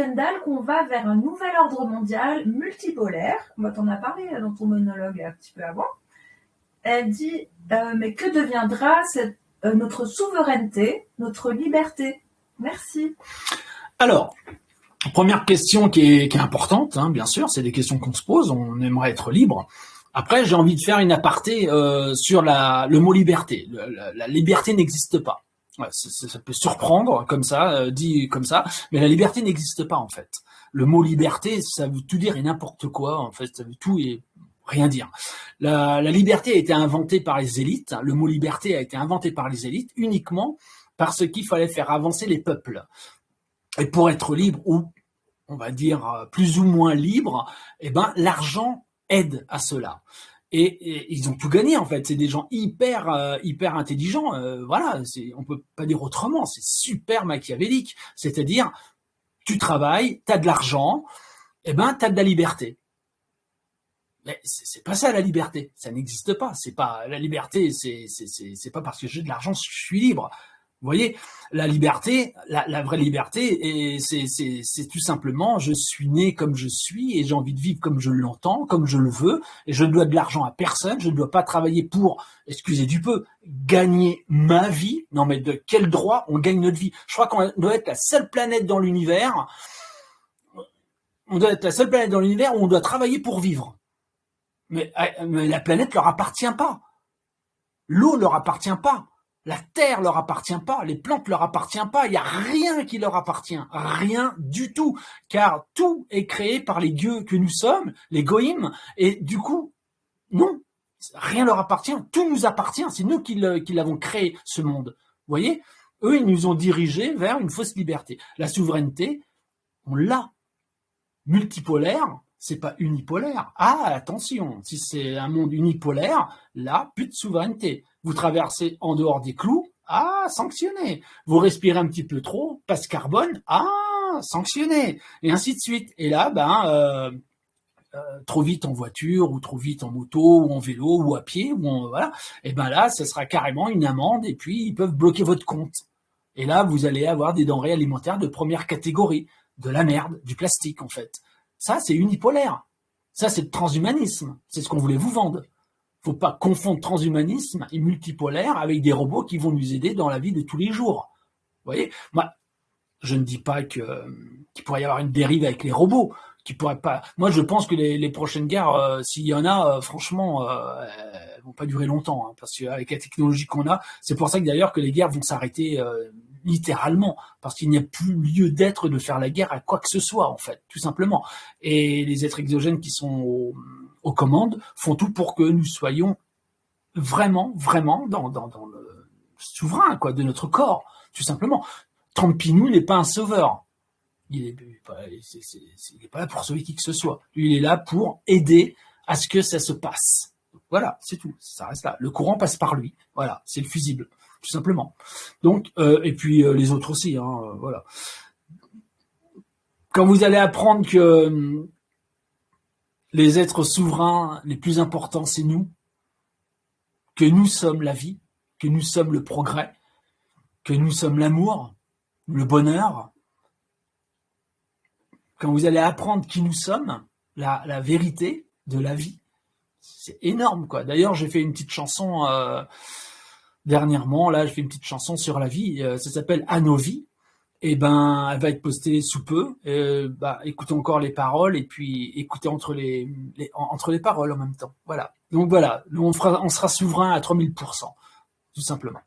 Gundal qu'on va vers un nouvel ordre mondial multipolaire. On t'en a parlé dans ton monologue un petit peu avant. Elle dit mais que deviendra notre souveraineté, notre liberté? Merci. Alors, première question qui est importante, hein, bien sûr, c'est des questions qu'on se pose, on aimerait être libre. Après, j'ai envie de faire une aparté sur le mot liberté. La liberté n'existe pas. Ouais, ça peut surprendre comme ça, dit comme ça, mais la liberté n'existe pas en fait. Le mot liberté, ça veut tout dire et n'importe quoi, en fait, ça veut tout et rien dire. La liberté a été inventée par les élites, le mot liberté a été inventé par les élites uniquement parce qu'il fallait faire avancer les peuples. Et pour être libre, ou on va dire plus ou moins libre, eh ben l'argent aide à cela. Et ils ont tout gagné en fait. C'est des gens hyper intelligents. Voilà, on peut pas dire autrement. C'est super machiavélique. C'est-à-dire, tu travailles, t'as de l'argent, eh ben t'as de la liberté. Mais c'est pas ça la liberté. Ça n'existe pas. C'est pas la liberté. C'est pas parce que j'ai de l'argent que je suis libre. Vous voyez, la liberté, la vraie liberté, c'est tout simplement, je suis né comme je suis et j'ai envie de vivre comme je l'entends, comme je le veux, et je ne dois de l'argent à personne, je ne dois pas travailler pour, excusez du peu, gagner ma vie. Non mais de quel droit on gagne notre vie? Je crois qu'on doit être la seule planète dans l'univers, où on doit travailler pour vivre. Mais la planète leur appartient pas. L'eau leur appartient pas. La terre leur appartient pas, les plantes leur appartiennent pas, il y a rien qui leur appartient, rien du tout, car tout est créé par les dieux que nous sommes, les goïms, et du coup, non, rien leur appartient, tout nous appartient, c'est nous qui l'avons créé, ce monde. Vous voyez, eux, ils nous ont dirigés vers une fausse liberté. La souveraineté, on l'a. Multipolaire, c'est pas unipolaire. Ah, attention, si c'est un monde unipolaire, là, plus de souveraineté. Vous traversez en dehors des clous, ah, sanctionné. Vous respirez un petit peu trop, passe carbone, ah, sanctionné. Et ainsi de suite. Et là, trop vite en voiture, ou trop vite en moto, ou en vélo, ou à pied, voilà. Et ben là, ça sera carrément une amende, et puis ils peuvent bloquer votre compte. Et là, vous allez avoir des denrées alimentaires de première catégorie, de la merde, du plastique en fait. Ça, c'est unipolaire. Ça, c'est le transhumanisme. C'est ce qu'on voulait vous vendre. Faut pas confondre transhumanisme et multipolaire avec des robots qui vont nous aider dans la vie de tous les jours. Vous voyez, moi, je ne dis pas qu'il pourrait y avoir une dérive avec les robots, qui pourrait pas. Moi, je pense que les prochaines guerres, s'il y en a, franchement, elles vont pas durer longtemps, hein, parce qu'avec la technologie qu'on a, c'est pour ça que d'ailleurs que les guerres vont s'arrêter littéralement, parce qu'il n'y a plus lieu d'être de faire la guerre à quoi que ce soit, en fait, tout simplement. Et les êtres exogènes qui sont aux commandes font tout pour que nous soyons vraiment dans le souverain, quoi, de notre corps, tout simplement. Trumpinou n'est pas un sauveur. Il est pas là pour sauver qui que ce soit. Lui, il est là pour aider à ce que ça se passe. Donc, voilà, c'est tout. Ça reste là. Le courant passe par lui. Voilà, c'est le fusible, tout simplement. Donc, et puis les autres aussi. Hein, voilà. Quand vous allez apprendre que les êtres souverains les plus importants, c'est nous, que nous sommes la vie, que nous sommes le progrès, que nous sommes l'amour, le bonheur. Quand vous allez apprendre qui nous sommes, la vérité de la vie, c'est énorme, quoi. D'ailleurs, j'ai fait une petite chanson dernièrement, là, j'ai fait une petite chanson sur la vie, ça s'appelle À nos vies. Et ben, elle va être postée sous peu. Écoutez encore les paroles et puis écoutez entre les paroles en même temps. Voilà. Donc voilà, on sera souverain à 3000%, tout simplement.